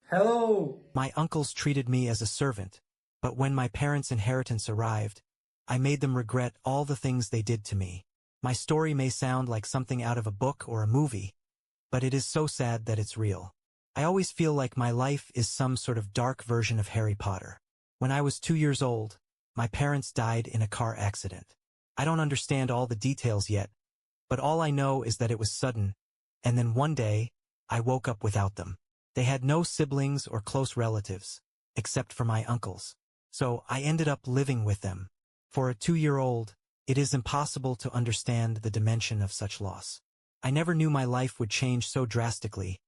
Hello! My uncles treated me as a servant, but when my parents' inheritance arrived, I made them regret all the things they did to me. My story may sound like something out of a book or a movie, but it is so sad that it's real. I always feel like my life is some sort of dark version of Harry Potter. When I was 2 years old, my parents died in a car accident. I don't understand all the details yet, but all I know is that it was sudden, and then one day, I woke up without them. They had no siblings or close relatives, except for my uncles. So I ended up living with them. For a 2-year-old, it is impossible to understand the dimension of such loss. I never knew my life would change so drastically,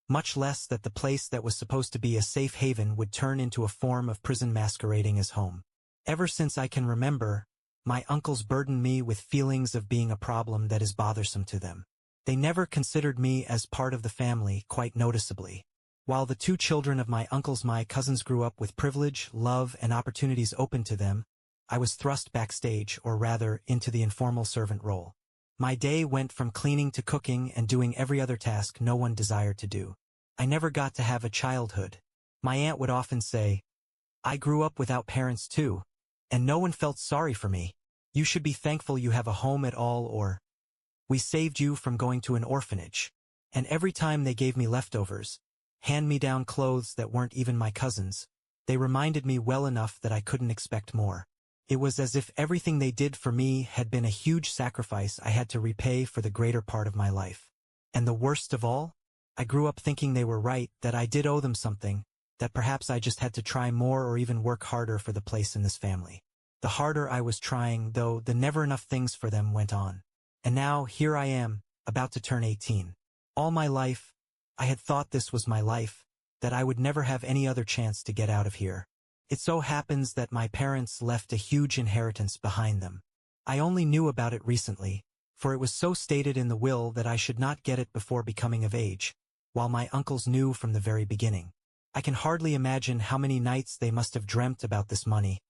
much less that the place that was supposed to be a safe haven would turn into a form of prison masquerading as home. Ever since I can remember, my uncles burdened me with feelings of being a problem that is bothersome to them. They never considered me as part of the family, quite noticeably. While the two children of my uncles, my cousins, grew up with privilege, love, and opportunities open to them, I was thrust backstage, or rather, into the informal servant role. My day went from cleaning to cooking and doing every other task no one desired to do. I never got to have a childhood. My aunt would often say, "I grew up without parents too, and no one felt sorry for me. You should be thankful you have a home at all, or we saved you from going to an orphanage." And every time they gave me leftovers, hand-me-down clothes that weren't even my cousins, they reminded me well enough that I couldn't expect more. It was as if everything they did for me had been a huge sacrifice I had to repay for the greater part of my life. And the worst of all, I grew up thinking they were right, that I did owe them something, that perhaps I just had to try more or even work harder for the place in this family. The harder I was trying, though, the never enough things for them went on. And now, here I am, about to turn 18. All my life, I had thought this was my life, that I would never have any other chance to get out of here. It so happens that my parents left a huge inheritance behind them. I only knew about it recently, for it was so stated in the will that I should not get it before becoming of age, while my uncles knew from the very beginning. I can hardly imagine how many nights they must have dreamt about this money,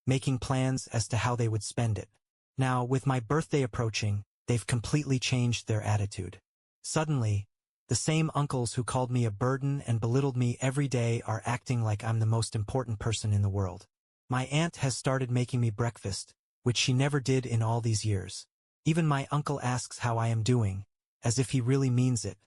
making plans as to how they would spend it. Now, with my birthday approaching, they've completely changed their attitude. Suddenly, the same uncles who called me a burden and belittled me every day are acting like I'm the most important person in the world. My aunt has started making me breakfast, which she never did in all these years. Even my uncle asks how I am doing, as if he really means it.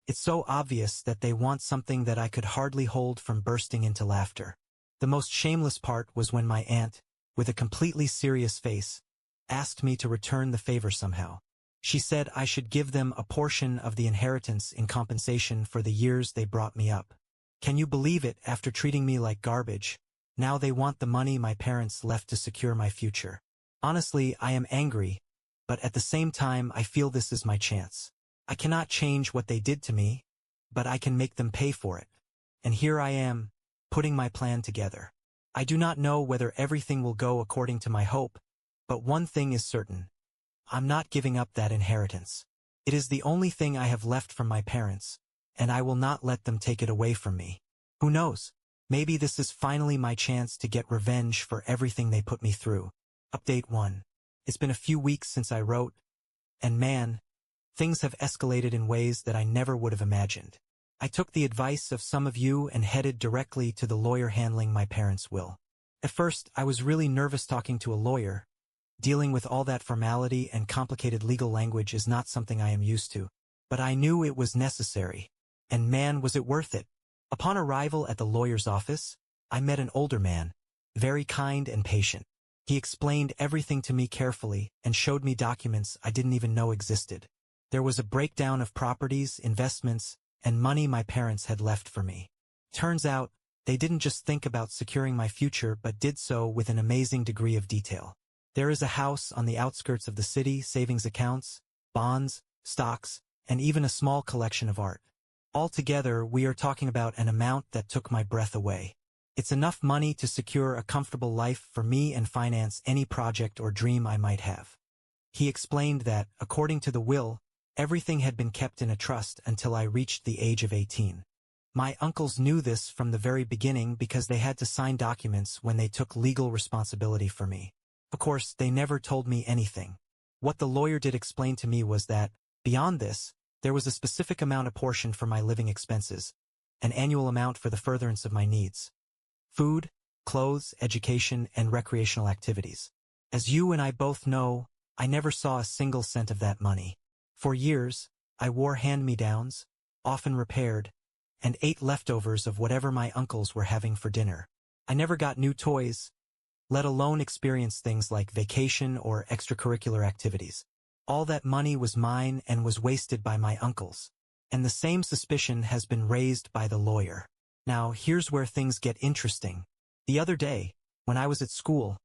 It's so obvious that they want something that I could hardly hold from bursting into laughter. The most shameless part was when my aunt, with a completely serious face, asked me to return the favor somehow. She said I should give them a portion of the inheritance in compensation for the years they brought me up. Can you believe it? After treating me like garbage, now they want the money my parents left to secure my future. Honestly, I am angry, but at the same time I feel this is my chance. I cannot change what they did to me, but I can make them pay for it. And here I am, putting my plan together. I do not know whether everything will go according to my hope, but one thing is certain. I'm not giving up that inheritance. It is the only thing I have left from my parents, and I will not let them take it away from me. Who knows? Maybe this is finally my chance to get revenge for everything they put me through. Update 1. It's been a few weeks since I wrote, and man, things have escalated in ways that I never would have imagined. I took the advice of some of you and headed directly to the lawyer handling my parents' will. At first, I was really nervous talking to a lawyer. Dealing with all that formality and complicated legal language is not something I am used to. But I knew it was necessary. And man, was it worth it. Upon arrival at the lawyer's office, I met an older man, very kind and patient. He explained everything to me carefully and showed me documents I didn't even know existed. There was a breakdown of properties, investments, and money my parents had left for me. Turns out, they didn't just think about securing my future but did so with an amazing degree of detail. There is a house on the outskirts of the city, savings accounts, bonds, stocks, and even a small collection of art. Altogether, we are talking about an amount that took my breath away. It's enough money to secure a comfortable life for me and finance any project or dream I might have. He explained that, according to the will, everything had been kept in a trust until I reached the age of 18. My uncles knew this from the very beginning because they had to sign documents when they took legal responsibility for me. Of course, they never told me anything. What the lawyer did explain to me was that, beyond this, there was a specific amount apportioned for my living expenses, an annual amount for the furtherance of my needs. Food, clothes, education, and recreational activities. As you and I both know, I never saw a single cent of that money. For years, I wore hand-me-downs, often repaired, and ate leftovers of whatever my uncles were having for dinner. I never got new toys, let alone experience things like vacation or extracurricular activities. All that money was mine and was wasted by my uncles. And the same suspicion has been raised by the lawyer. Now, here's where things get interesting. The other day, when I was at school,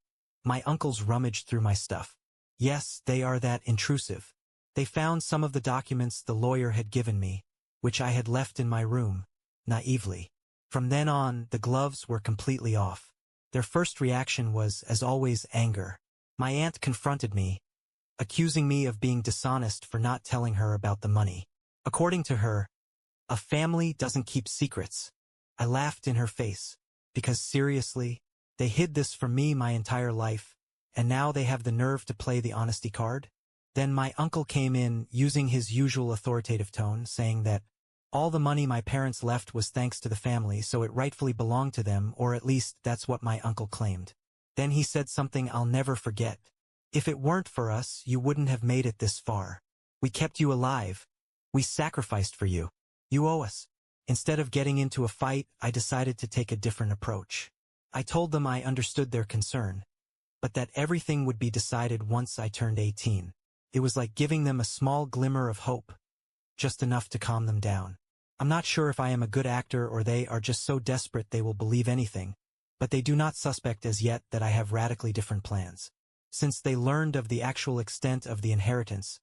my uncles rummaged through my stuff. Yes, they are that intrusive. They found some of the documents the lawyer had given me, which I had left in my room, naively. From then on, the gloves were completely off. Their first reaction was, as always, anger. My aunt confronted me, accusing me of being dishonest for not telling her about the money. According to her, a family doesn't keep secrets. I laughed in her face, because seriously, they hid this from me my entire life, and now they have the nerve to play the honesty card? Then my uncle came in, using his usual authoritative tone, saying that all the money my parents left was thanks to the family, so it rightfully belonged to them, or at least that's what my uncle claimed. Then he said something I'll never forget. If it weren't for us, you wouldn't have made it this far. We kept you alive. We sacrificed for you. You owe us. Instead of getting into a fight, I decided to take a different approach. I told them I understood their concern, but that everything would be decided once I turned 18. It was like giving them a small glimmer of hope, just enough to calm them down. I'm not sure if I am a good actor or they are just so desperate they will believe anything, but they do not suspect as yet that I have radically different plans. Since they learned of the actual extent of the inheritance,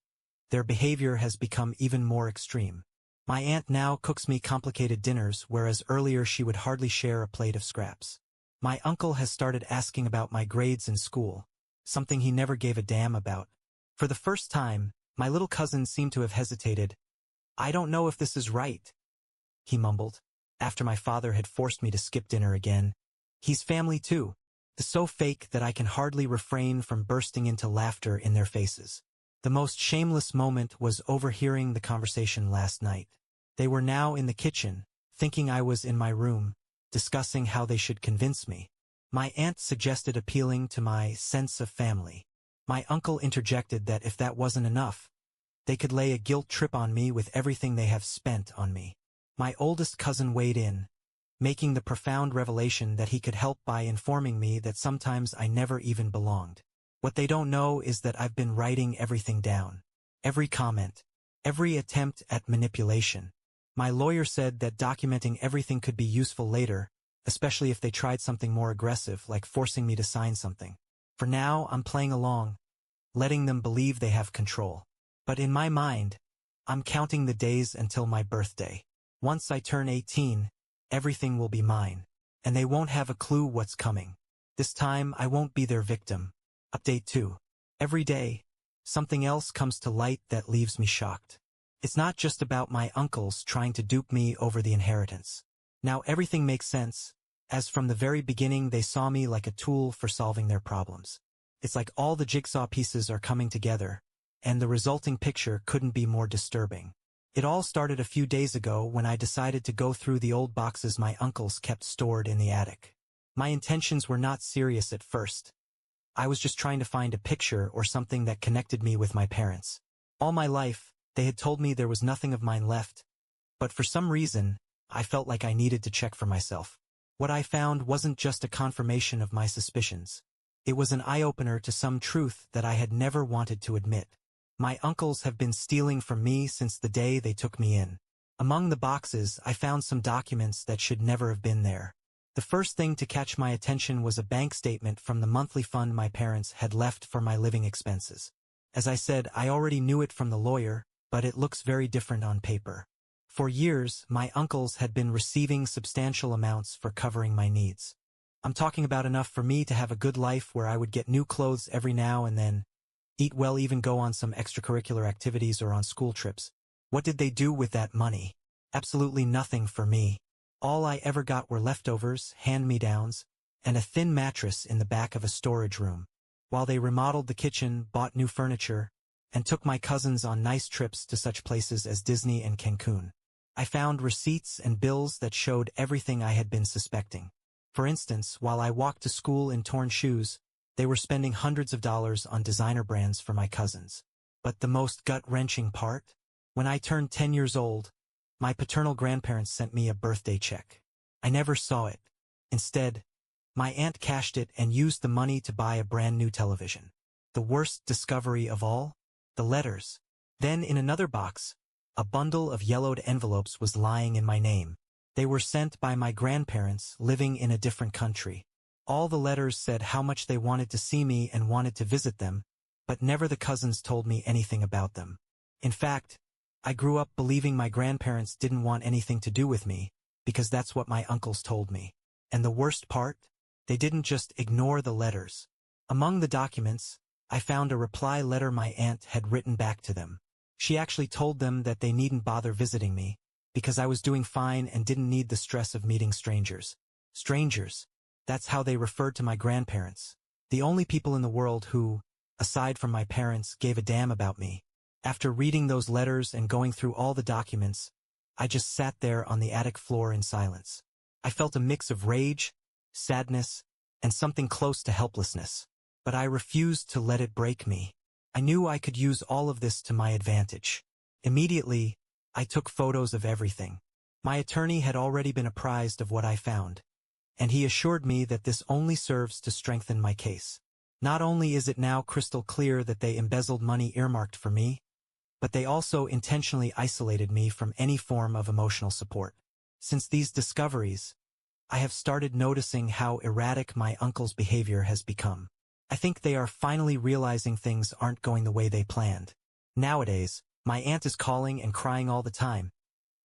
their behavior has become even more extreme. My aunt now cooks me complicated dinners, whereas earlier she would hardly share a plate of scraps. My uncle has started asking about my grades in school, something he never gave a damn about. For the first time, my little cousin seemed to have hesitated. "I don't know if this is right," he mumbled, after my father had forced me to skip dinner again. He's family too. It's so fake that I can hardly refrain from bursting into laughter in their faces. The most shameless moment was overhearing the conversation last night. They were now in the kitchen, thinking I was in my room, discussing how they should convince me. My aunt suggested appealing to my sense of family. My uncle interjected that if that wasn't enough, they could lay a guilt trip on me with everything they have spent on me. My oldest cousin weighed in, making the profound revelation that he could help by informing me that sometimes I never even belonged. What they don't know is that I've been writing everything down. Every comment, every attempt at manipulation. My lawyer said that documenting everything could be useful later, especially if they tried something more aggressive, like forcing me to sign something. For now, I'm playing along, letting them believe they have control. But in my mind, I'm counting the days until my birthday. Once I turn 18, everything will be mine, and they won't have a clue what's coming. This time, I won't be their victim. Update 2. Every day, something else comes to light that leaves me shocked. It's not just about my uncles trying to dupe me over the inheritance. Now everything makes sense, as from the very beginning they saw me like a tool for solving their problems. It's like all the jigsaw pieces are coming together, and the resulting picture couldn't be more disturbing. It all started a few days ago when I decided to go through the old boxes my uncles kept stored in the attic. My intentions were not serious at first. I was just trying to find a picture or something that connected me with my parents. All my life, they had told me there was nothing of mine left, but for some reason, I felt like I needed to check for myself. What I found wasn't just a confirmation of my suspicions. It was an eye-opener to some truth that I had never wanted to admit. My uncles have been stealing from me since the day they took me in. Among the boxes, I found some documents that should never have been there. The first thing to catch my attention was a bank statement from the monthly fund my parents had left for my living expenses. As I said, I already knew it from the lawyer, but it looks very different on paper. For years, my uncles had been receiving substantial amounts for covering my needs. I'm talking about enough for me to have a good life where I would get new clothes every now and then, eat well, even go on some extracurricular activities or on school trips. What did they do with that money? Absolutely nothing for me. All I ever got were leftovers, hand-me-downs, and a thin mattress in the back of a storage room. While they remodeled the kitchen, bought new furniture, and took my cousins on nice trips to such places as Disney and Cancun. I found receipts and bills that showed everything I had been suspecting. For instance, while I walked to school in torn shoes, they were spending hundreds of dollars on designer brands for my cousins. But the most gut-wrenching part? When I turned 10 years old, my paternal grandparents sent me a birthday check. I never saw it. Instead, my aunt cashed it and used the money to buy a brand new television. The worst discovery of all? The letters. Then in another box, a bundle of yellowed envelopes was lying in my name. They were sent by my grandparents living in a different country. All the letters said how much they wanted to see me and wanted to visit them, but never the cousins told me anything about them. In fact, I grew up believing my grandparents didn't want anything to do with me, because that's what my uncles told me. And the worst part? They didn't just ignore the letters. Among the documents, I found a reply letter my aunt had written back to them. She actually told them that they needn't bother visiting me, because I was doing fine and didn't need the stress of meeting strangers. Strangers. That's how they referred to my grandparents. The only people in the world who, aside from my parents, gave a damn about me. After reading those letters and going through all the documents, I just sat there on the attic floor in silence. I felt a mix of rage, sadness, and something close to helplessness. But I refused to let it break me. I knew I could use all of this to my advantage. Immediately, I took photos of everything. My attorney had already been apprised of what I found, and he assured me that this only serves to strengthen my case. Not only is it now crystal clear that they embezzled money earmarked for me, but they also intentionally isolated me from any form of emotional support. Since these discoveries, I have started noticing how erratic my uncle's behavior has become. I think they are finally realizing things aren't going the way they planned. Nowadays, my aunt is calling and crying all the time,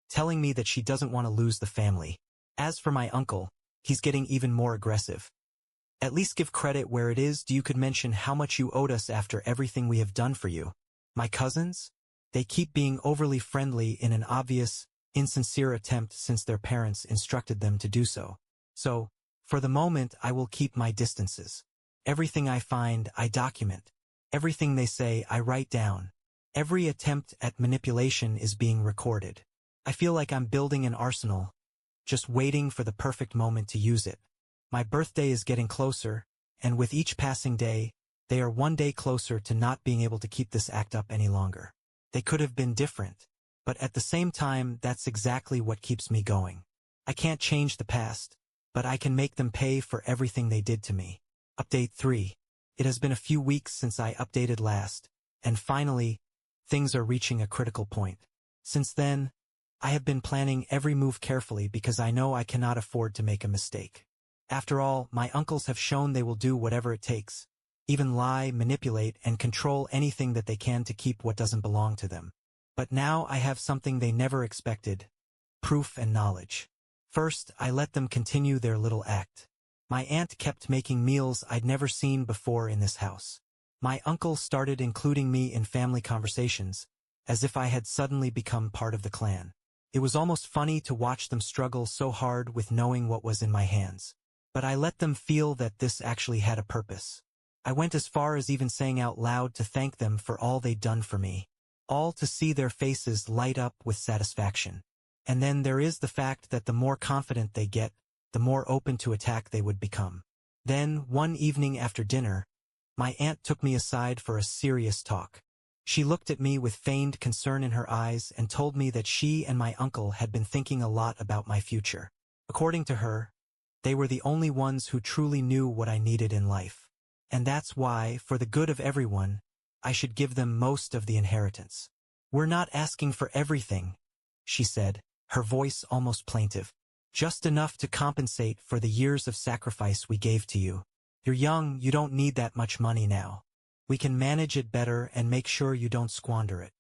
telling me that she doesn't want to lose the family. As for my uncle, he's getting even more aggressive. At least give credit where it is due. You could mention how much you owed us after everything we have done for you. My cousins? They keep being overly friendly in an obvious, insincere attempt since their parents instructed them to do so. So, for the moment, I will keep my distances. Everything I find, I document. Everything they say, I write down. Every attempt at manipulation is being recorded. I feel like I'm building an arsenal, just waiting for the perfect moment to use it. My birthday is getting closer, and with each passing day, they are one day closer to not being able to keep this act up any longer. They could have been different, but at the same time, that's exactly what keeps me going. I can't change the past, but I can make them pay for everything they did to me. Update 3. It has been a few weeks since I updated last, and finally, things are reaching a critical point. Since then, I have been planning every move carefully because I know I cannot afford to make a mistake. After all, my uncles have shown they will do whatever it takes, even lie, manipulate, and control anything that they can to keep what doesn't belong to them. But now I have something they never expected: proof and knowledge. First, I let them continue their little act. My aunt kept making meals I'd never seen before in this house. My uncle started including me in family conversations, as if I had suddenly become part of the clan. It was almost funny to watch them struggle so hard with knowing what was in my hands. But I let them feel that this actually had a purpose. I went as far as even saying out loud to thank them for all they'd done for me. All to see their faces light up with satisfaction. And then there is the fact that the more confident they get, the more open to attack they would become. Then, one evening after dinner, my aunt took me aside for a serious talk. She looked at me with feigned concern in her eyes and told me that she and my uncle had been thinking a lot about my future. According to her, they were the only ones who truly knew what I needed in life. And that's why, for the good of everyone, I should give them most of the inheritance. We're not asking for everything, she said, her voice almost plaintive. Just enough to compensate for the years of sacrifice we gave to you. You're young, you don't need that much money now. We can manage it better and make sure you don't squander it.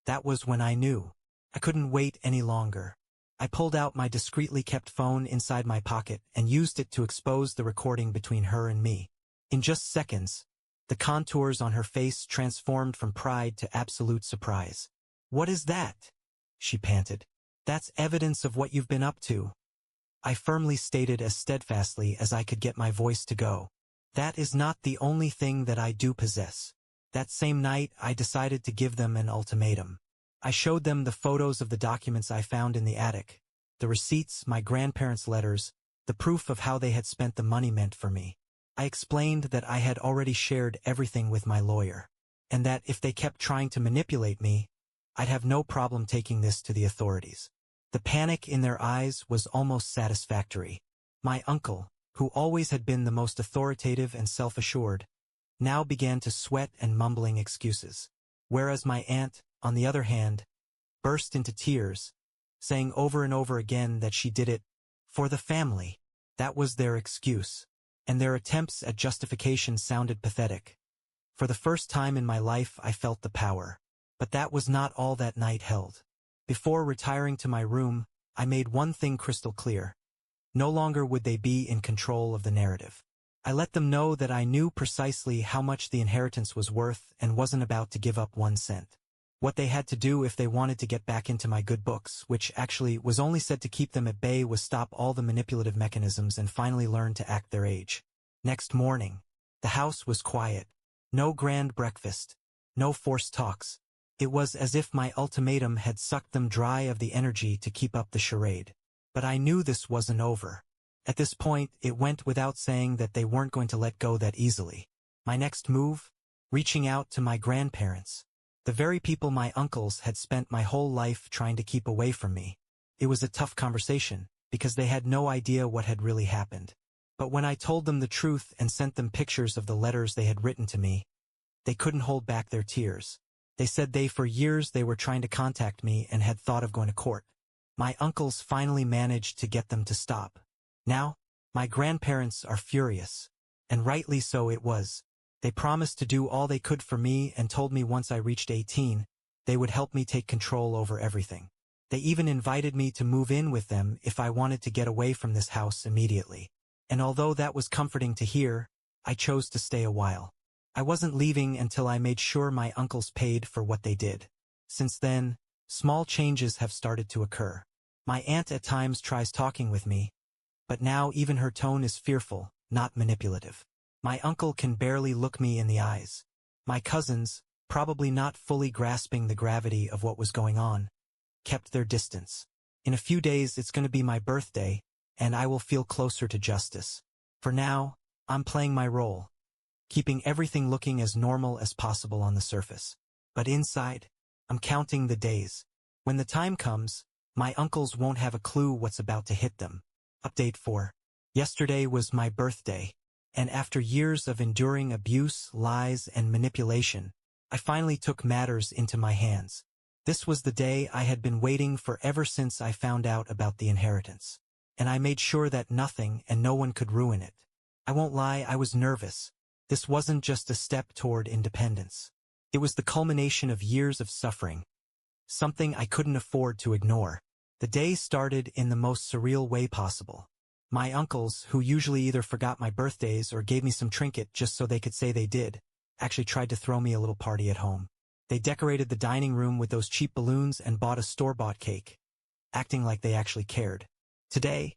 That was when I knew. I couldn't wait any longer. I pulled out my discreetly kept phone inside my pocket and used it to expose the recording between her and me. In just seconds, the contours on her face transformed from pride to absolute surprise. "What is that?" she panted. "That's evidence of what you've been up to," I firmly stated as steadfastly as I could get my voice to go. "That is not the only thing that I do possess." That same night, I decided to give them an ultimatum. I showed them the photos of the documents I found in the attic, the receipts, my grandparents' letters, the proof of how they had spent the money meant for me. I explained that I had already shared everything with my lawyer, and that if they kept trying to manipulate me, I'd have no problem taking this to the authorities. The panic in their eyes was almost satisfactory. My uncle, who always had been the most authoritative and self-assured, now began to sweat and mumbling excuses, whereas my aunt, on the other hand, burst into tears, saying over and over again that she did it for the family. That was their excuse, and their attempts at justification sounded pathetic. For the first time in my life I felt the power. But that was not all that night held. Before retiring to my room, I made one thing crystal clear. No longer would they be in control of the narrative. I let them know that I knew precisely how much the inheritance was worth and wasn't about to give up 1 cent. What they had to do if they wanted to get back into my good books, which actually was only said to keep them at bay, was stop all the manipulative mechanisms and finally learn to act their age. Next morning, the house was quiet. No grand breakfast. No forced talks. It was as if my ultimatum had sucked them dry of the energy to keep up the charade. But I knew this wasn't over. At this point, it went without saying that they weren't going to let go that easily. My next move? Reaching out to my grandparents. The very people my uncles had spent my whole life trying to keep away from me. It was a tough conversation, because they had no idea what had really happened. But when I told them the truth and sent them pictures of the letters they had written to me, they couldn't hold back their tears. They said for years they were trying to contact me and had thought of going to court. My uncles finally managed to get them to stop. Now, my grandparents are furious. And rightly so it was. They promised to do all they could for me and told me once I reached 18, they would help me take control over everything. They even invited me to move in with them if I wanted to get away from this house immediately. And although that was comforting to hear, I chose to stay a while. I wasn't leaving until I made sure my uncles paid for what they did. Since then, small changes have started to occur. My aunt at times tries talking with me, but now even her tone is fearful, not manipulative. My uncle can barely look me in the eyes. My cousins, probably not fully grasping the gravity of what was going on, kept their distance. In a few days it's going to be my birthday, and I will feel closer to justice. For now, I'm playing my role, keeping everything looking as normal as possible on the surface. But inside, I'm counting the days. When the time comes, my uncles won't have a clue what's about to hit them. Update 4. Yesterday was my birthday, and after years of enduring abuse, lies, and manipulation, I finally took matters into my hands. This was the day I had been waiting for ever since I found out about the inheritance. And I made sure that nothing and no one could ruin it. I won't lie, I was nervous. This wasn't just a step toward independence. It was the culmination of years of suffering, something I couldn't afford to ignore. The day started in the most surreal way possible. My uncles, who usually either forgot my birthdays or gave me some trinket just so they could say they did, actually tried to throw me a little party at home. They decorated the dining room with those cheap balloons and bought a store-bought cake, acting like they actually cared. Today,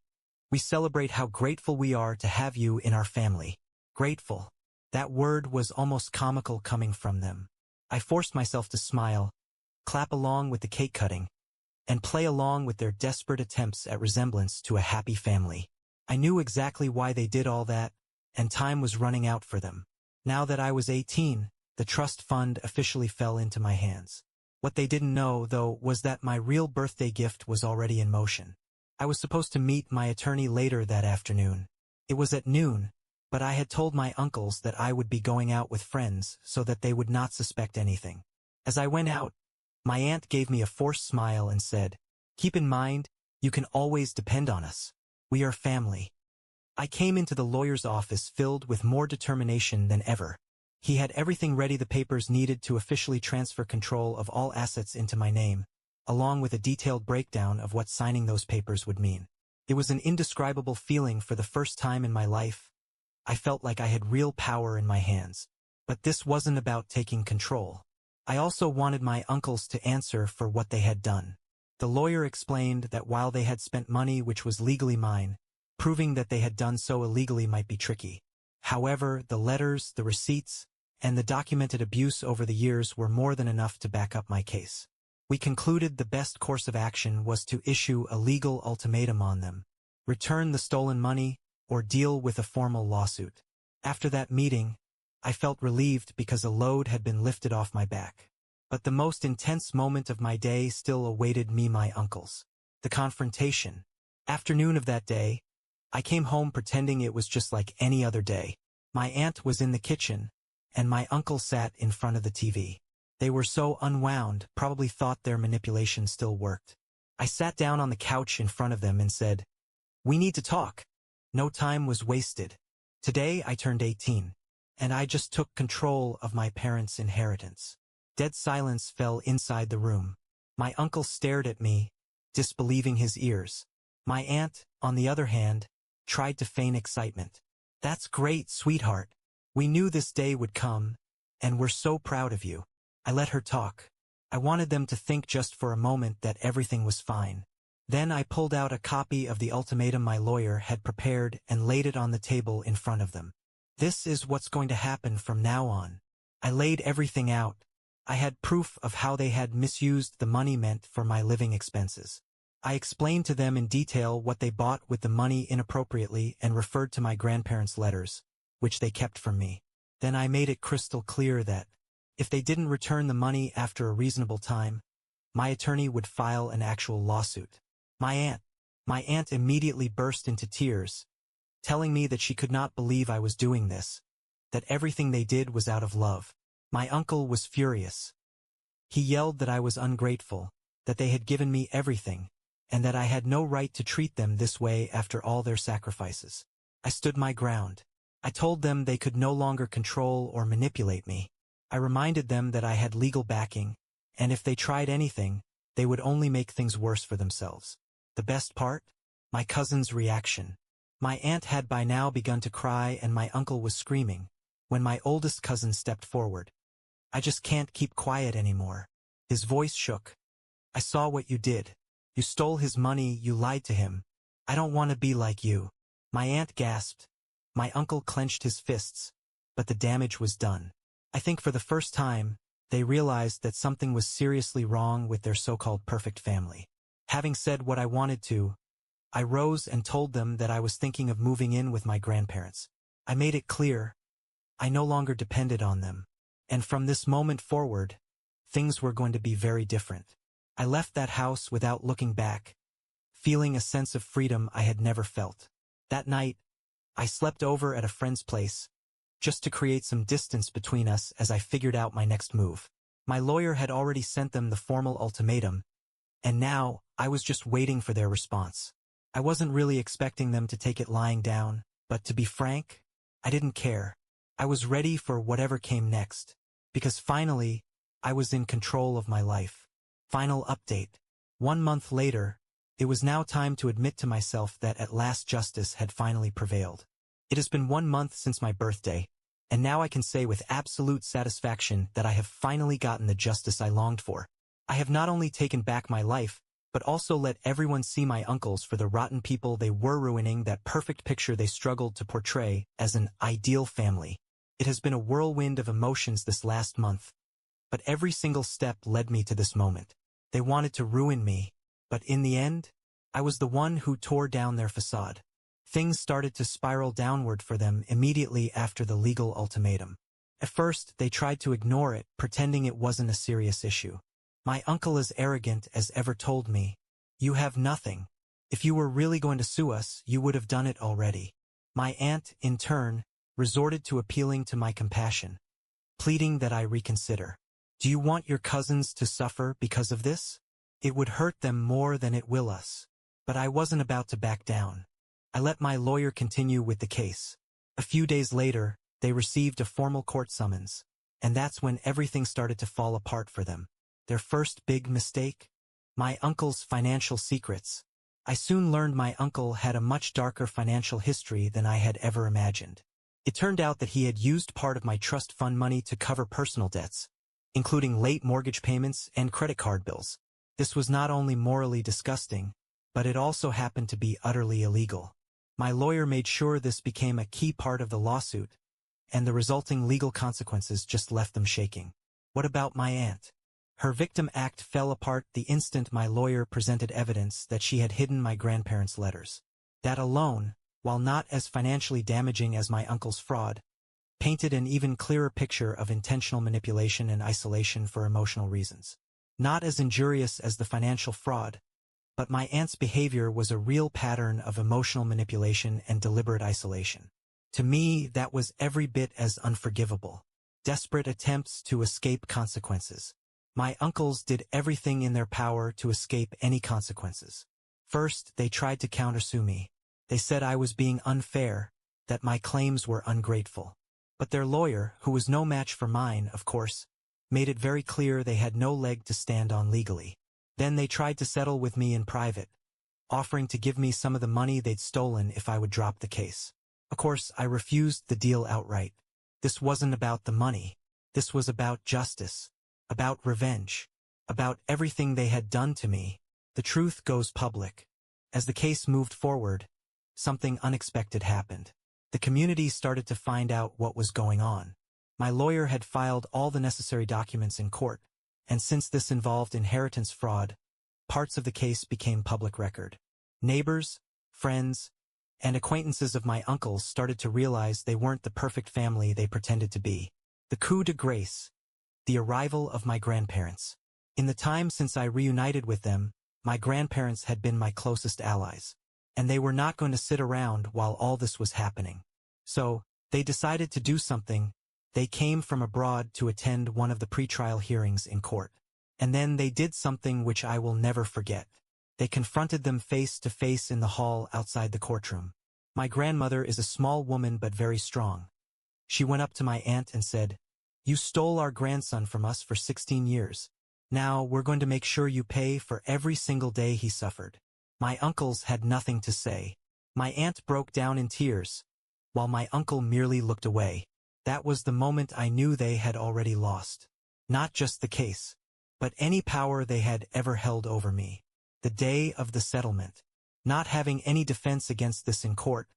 we celebrate how grateful we are to have you in our family. Grateful. That word was almost comical coming from them. I forced myself to smile, clap along with the cake cutting, and play along with their desperate attempts at resemblance to a happy family. I knew exactly why they did all that, and time was running out for them. Now that I was 18, the trust fund officially fell into my hands. What they didn't know, though, was that my real birthday gift was already in motion. I was supposed to meet my attorney later that afternoon. It was at noon, but I had told my uncles that I would be going out with friends so that they would not suspect anything. As I went out, my aunt gave me a forced smile and said, "Keep in mind, you can always depend on us. We are family." I came into the lawyer's office filled with more determination than ever. He had everything ready, the papers needed to officially transfer control of all assets into my name, along with a detailed breakdown of what signing those papers would mean. It was an indescribable feeling. For the first time in my life, I felt like I had real power in my hands. But this wasn't about taking control. I also wanted my uncles to answer for what they had done. The lawyer explained that while they had spent money which was legally mine, proving that they had done so illegally might be tricky. However, the letters, the receipts, and the documented abuse over the years were more than enough to back up my case. We concluded the best course of action was to issue a legal ultimatum on them: return the stolen money or deal with a formal lawsuit. After that meeting, I felt relieved because a load had been lifted off my back. But the most intense moment of my day still awaited me, my uncles. The confrontation. Afternoon of that day, I came home pretending it was just like any other day. My aunt was in the kitchen, and my uncle sat in front of the TV. They were so unwound, probably thought their manipulation still worked. I sat down on the couch in front of them and said, "We need to talk." No time was wasted. Today I turned 18, and I just took control of my parents' inheritance. Dead silence fell inside the room. My uncle stared at me, disbelieving his ears. My aunt, on the other hand, tried to feign excitement. "That's great, sweetheart. We knew this day would come, and we're so proud of you." I let her talk. I wanted them to think just for a moment that everything was fine. Then I pulled out a copy of the ultimatum my lawyer had prepared and laid it on the table in front of them. "This is what's going to happen from now on." I laid everything out. I had proof of how they had misused the money meant for my living expenses. I explained to them in detail what they bought with the money inappropriately and referred to my grandparents' letters, which they kept from me. Then I made it crystal clear that, if they didn't return the money after a reasonable time, my attorney would file an actual lawsuit. My aunt immediately burst into tears, telling me that she could not believe I was doing this, that everything they did was out of love. My uncle was furious. He yelled that I was ungrateful, that they had given me everything, and that I had no right to treat them this way after all their sacrifices. I stood my ground. I told them they could no longer control or manipulate me. I reminded them that I had legal backing, and if they tried anything, they would only make things worse for themselves. The best part? My cousin's reaction. My aunt had by now begun to cry and my uncle was screaming, when my oldest cousin stepped forward. "I just can't keep quiet anymore." His voice shook. "I saw what you did. You stole his money, you lied to him. I don't want to be like you." My aunt gasped. My uncle clenched his fists, but the damage was done. I think for the first time, they realized that something was seriously wrong with their so-called perfect family. Having said what I wanted to, I rose and told them that I was thinking of moving in with my grandparents. I made it clear I no longer depended on them, and from this moment forward, things were going to be very different. I left that house without looking back, feeling a sense of freedom I had never felt. That night, I slept over at a friend's place, just to create some distance between us as I figured out my next move. My lawyer had already sent them the formal ultimatum, and now I was just waiting for their response. I wasn't really expecting them to take it lying down, but to be frank, I didn't care. I was ready for whatever came next, because finally, I was in control of my life. Final update. 1 month later, it was now time to admit to myself that at last justice had finally prevailed. It has been 1 month since my birthday, and now I can say with absolute satisfaction that I have finally gotten the justice I longed for. I have not only taken back my life, but also let everyone see my uncles for the rotten people they were, ruining that perfect picture they struggled to portray as an ideal family. It has been a whirlwind of emotions this last month, but every single step led me to this moment. They wanted to ruin me, but in the end, I was the one who tore down their facade. Things started to spiral downward for them immediately after the legal ultimatum. At first, they tried to ignore it, pretending it wasn't a serious issue. My uncle, as arrogant as ever, told me, "You have nothing. If you were really going to sue us, you would have done it already." My aunt, in turn, resorted to appealing to my compassion, pleading that I reconsider. "Do you want your cousins to suffer because of this? It would hurt them more than it will us." But I wasn't about to back down. I let my lawyer continue with the case. A few days later, they received a formal court summons, and that's when everything started to fall apart for them. Their first big mistake? My uncle's financial secrets. I soon learned my uncle had a much darker financial history than I had ever imagined. It turned out that he had used part of my trust fund money to cover personal debts, including late mortgage payments and credit card bills. This was not only morally disgusting, but it also happened to be utterly illegal. My lawyer made sure this became a key part of the lawsuit, and the resulting legal consequences just left them shaking. What about my aunt? Her victim act fell apart the instant my lawyer presented evidence that she had hidden my grandparents' letters. That alone, while not as financially damaging as my uncle's fraud, painted an even clearer picture of intentional manipulation and isolation for emotional reasons. Not as injurious as the financial fraud, but my aunt's behavior was a real pattern of emotional manipulation and deliberate isolation. To me, that was every bit as unforgivable. Desperate attempts to escape consequences. My uncles did everything in their power to escape any consequences. First, they tried to countersue me. They said I was being unfair, that my claims were ungrateful. But their lawyer, who was no match for mine, of course, made it very clear they had no leg to stand on legally. Then they tried to settle with me in private, offering to give me some of the money they'd stolen if I would drop the case. Of course, I refused the deal outright. This wasn't about the money. This was about justice, about revenge, about everything they had done to me. The truth goes public. As the case moved forward, something unexpected happened. The community started to find out what was going on. My lawyer had filed all the necessary documents in court, and since this involved inheritance fraud, parts of the case became public record. Neighbors, friends, and acquaintances of my uncles started to realize they weren't the perfect family they pretended to be. The coup de grace, the arrival of my grandparents. In the time since I reunited with them, my grandparents had been my closest allies, and they were not going to sit around while all this was happening. So, they decided to do something. They came from abroad to attend one of the pretrial hearings in court. And then they did something which I will never forget. They confronted them face to face in the hall outside the courtroom. My grandmother is a small woman but very strong. She went up to my aunt and said, "You stole our grandson from us for 16 years. Now we're going to make sure you pay for every single day he suffered." My uncles had nothing to say. My aunt broke down in tears, while my uncle merely looked away. That was the moment I knew they had already lost. Not just the case, but any power they had ever held over me. The day of the settlement. Not having any defense against this in court,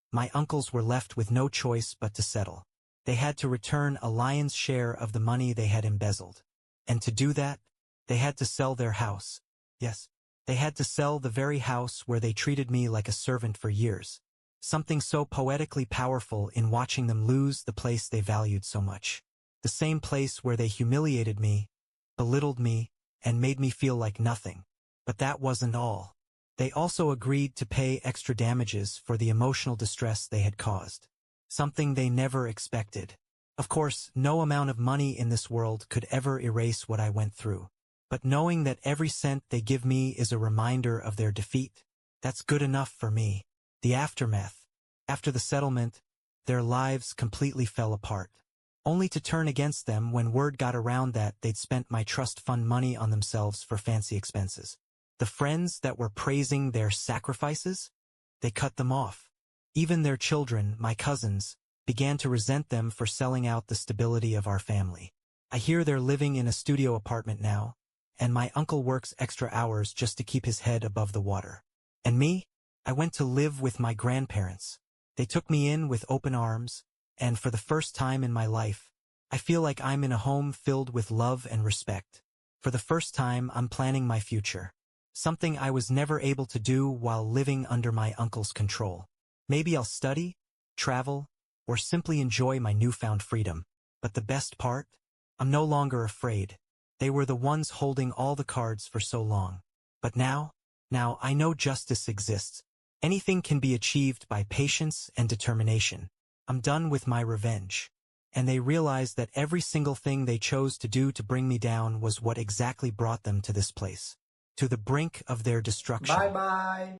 my uncles were left with no choice but to settle. They had to return a lion's share of the money they had embezzled. And to do that, they had to sell their house. Yes, they had to sell the very house where they treated me like a servant for years. Something so poetically powerful in watching them lose the place they valued so much. The same place where they humiliated me, belittled me, and made me feel like nothing. But that wasn't all. They also agreed to pay extra damages for the emotional distress they had caused. Something they never expected. Of course, no amount of money in this world could ever erase what I went through. But knowing that every cent they give me is a reminder of their defeat, that's good enough for me. The aftermath. After the settlement, their lives completely fell apart. Only to turn against them when word got around that they'd spent my trust fund money on themselves for fancy expenses. The friends that were praising their sacrifices, they cut them off. Even their children, my cousins, began to resent them for selling out the stability of our family. I hear they're living in a studio apartment now, and my uncle works extra hours just to keep his head above the water. And me? I went to live with my grandparents. They took me in with open arms, and for the first time in my life, I feel like I'm in a home filled with love and respect. For the first time, I'm planning my future. Something I was never able to do while living under my uncle's control. Maybe I'll study, travel, or simply enjoy my newfound freedom. But the best part? I'm no longer afraid. They were the ones holding all the cards for so long. But now I know justice exists. Anything can be achieved by patience and determination. I'm done with my revenge. And they realized that every single thing they chose to do to bring me down was what exactly brought them to this place. To the brink of their destruction. Bye-bye.